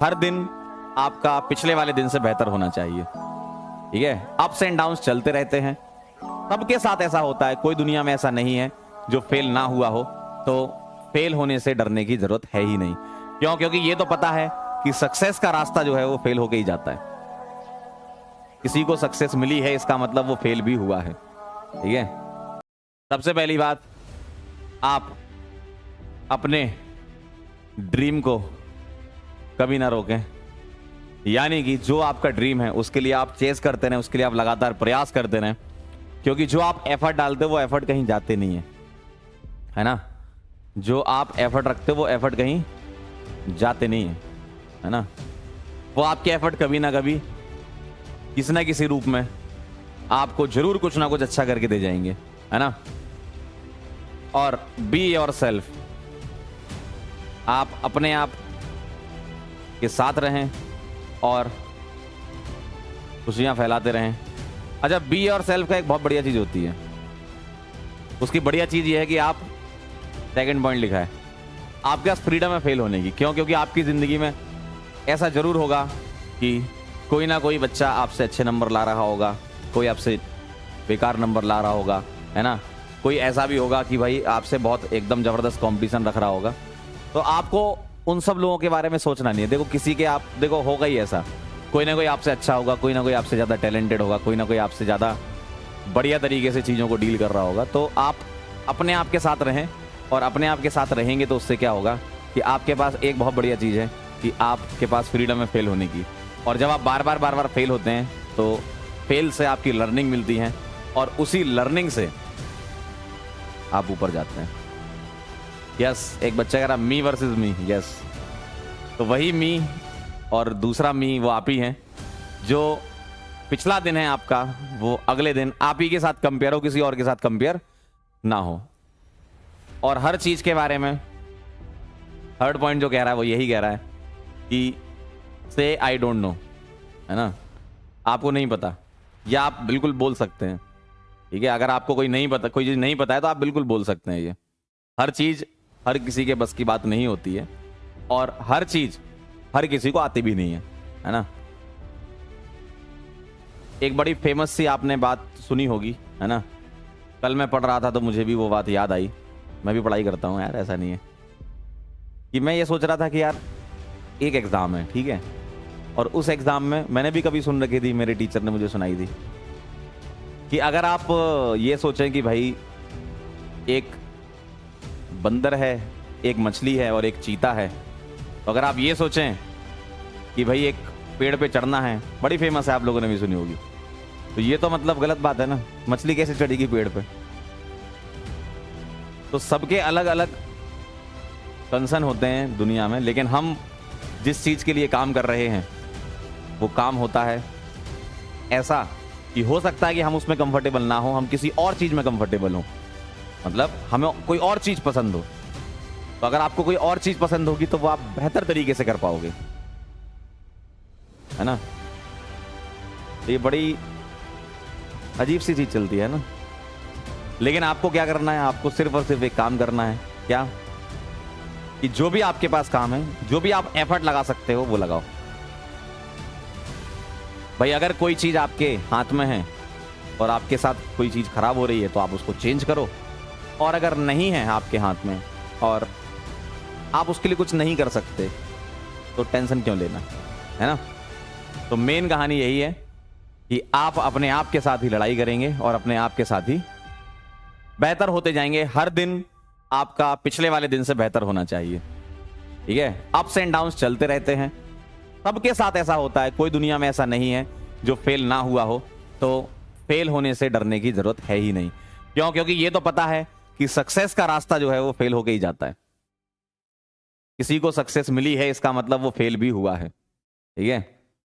हर दिन आपका पिछले वाले दिन से बेहतर होना चाहिए। ठीक है, अप्स एंड डाउन्स चलते रहते हैं, सबके साथ ऐसा होता है, कोई दुनिया में ऐसा नहीं है जो फेल ना हुआ हो। तो फेल होने से डरने की जरूरत है ही नहीं। क्यों? क्योंकि ये तो पता है कि सक्सेस का रास्ता जो है वो फेल होके ही जाता है। किसी को सक्सेस मिली है इसका मतलब वो फेल भी हुआ है। ठीक है, सबसे पहली बात, आप अपने ड्रीम को कभी ना रोकें। यानी कि जो आपका ड्रीम है उसके लिए आप चेस करते रहें, उसके लिए आप लगातार प्रयास करते रहें, क्योंकि जो आप एफर्ट डालते हो वो एफर्ट कहीं जाते नहीं है ना। जो आप एफर्ट रखते हो वो एफर्ट कहीं जाते नहीं है ना। वो आपके एफर्ट कभी ना कभी किसी ना किसी रूप में आपको जरूर कुछ ना कुछ अच्छा करके दे जाएंगे, है ना। और बी योरसेल्फ, आप अपने आप के साथ रहें और खुशियां फैलाते रहें। अच्छा, बी योरसेल्फ का एक बहुत बढ़िया चीज होती है, उसकी बढ़िया चीज ये है कि आप, सेकंड पॉइंट लिखा है, आपके पास फ्रीडम है फेल होने की। क्यों? क्योंकि आपकी जिंदगी में ऐसा जरूर होगा कि कोई ना कोई बच्चा आपसे अच्छे नंबर ला रहा होगा, कोई आपसे बेकार नंबर ला रहा होगा, है ना। कोई ऐसा भी होगा कि भाई आपसे बहुत एकदम जबरदस्त कंपटीशन रख रहा होगा। तो आपको उन सब लोगों के बारे में सोचना नहीं है। देखो, किसी के आप देखो होगा ही ऐसा, कोई ना कोई आपसे अच्छा होगा, कोई ना कोई आपसे ज़्यादा टैलेंटेड होगा, कोई ना कोई आपसे ज़्यादा बढ़िया तरीके से चीज़ों को डील कर रहा होगा। तो आप अपने आप के साथ रहें, और अपने आप के साथ रहेंगे तो उससे क्या होगा कि आपके पास एक बहुत बढ़िया चीज़ है कि आपके पास फ्रीडम है फेल होने की। और जब आप बार बार फेल होते हैं तो फेल से आपकी लर्निंग मिलती है, और उसी लर्निंग से आप ऊपर जाते हैं। यस, एक बच्चा कह रहा मी वर्सेस मी। यस, तो वही मी और दूसरा मी वो आप ही हैं। जो पिछला दिन है आपका वो अगले दिन आप ही के साथ कंपेयर हो, किसी और के साथ कंपेयर ना हो। और हर चीज के बारे में थर्ड पॉइंट जो कह रहा है वो यही कह रहा है कि से आई डोंट नो, है ना। आपको नहीं पता, या आप बिल्कुल बोल सकते हैं। ठीक है, अगर आपको कोई नहीं पता, कोई चीज नहीं पता है तो आप बिल्कुल बोल सकते हैं। ये हर चीज हर किसी के बस की बात नहीं होती है, और हर चीज हर किसी को आती भी नहीं है ना। एक बड़ी फेमस सी आपने बात सुनी होगी, है ना। कल मैं पढ़ रहा था तो मुझे भी वो बात याद आई। मैं भी पढ़ाई करता हूँ यार, ऐसा नहीं है। कि मैं ये सोच रहा था कि यार एक एग्जाम है, ठीक है, और उस एग्जाम में मैंने भी कभी सुन रखी थी, मेरे टीचर ने मुझे सुनाई थी कि अगर आप ये सोचें कि भाई एक बंदर है, एक मछली है और एक चीता है, तो अगर आप ये सोचें कि भाई एक पेड़ पे चढ़ना है, बड़ी फेमस है, आप लोगों ने भी सुनी होगी, तो ये तो मतलब गलत बात है ना। मछली कैसे चढ़ेगी पेड़ पे? तो सबके अलग अलग कंसर्न होते हैं दुनिया में, लेकिन हम जिस चीज के लिए काम कर रहे हैं वो काम होता है ऐसा कि हो सकता है कि हम उसमें कंफर्टेबल ना हो, हम किसी और चीज में कंफर्टेबल हो, मतलब हमें कोई और चीज पसंद हो। तो अगर आपको कोई और चीज पसंद होगी तो वो आप बेहतर तरीके से कर पाओगे, है ना। ये बड़ी अजीब सी चीज चलती है ना। लेकिन आपको क्या करना है, आपको सिर्फ और सिर्फ एक काम करना है, क्या कि जो भी आपके पास काम है, जो भी आप एफर्ट लगा सकते हो वो लगाओ। भाई अगर कोई चीज आपके हाथ में है और आपके साथ कोई चीज खराब हो रही है तो आप उसको चेंज करो, और अगर नहीं है आपके हाथ में और आप उसके लिए कुछ नहीं कर सकते तो टेंशन क्यों लेना, है ना। तो मेन कहानी यही है कि आप अपने आप के साथ ही लड़ाई करेंगे और अपने आप के साथ ही बेहतर होते जाएंगे। हर दिन आपका पिछले वाले दिन से बेहतर होना चाहिए। ठीक है, अप्स एंड डाउन्स चलते रहते हैं, सबके साथ ऐसा होता है, कोई दुनिया में ऐसा नहीं है जो फेल ना हुआ हो। तो फेल होने से डरने की जरूरत है ही नहीं। क्यों? क्योंकि ये तो पता है कि सक्सेस का रास्ता जो है वो फेल होके ही जाता है। किसी को सक्सेस मिली है इसका मतलब वो फेल भी हुआ है। ठीक है।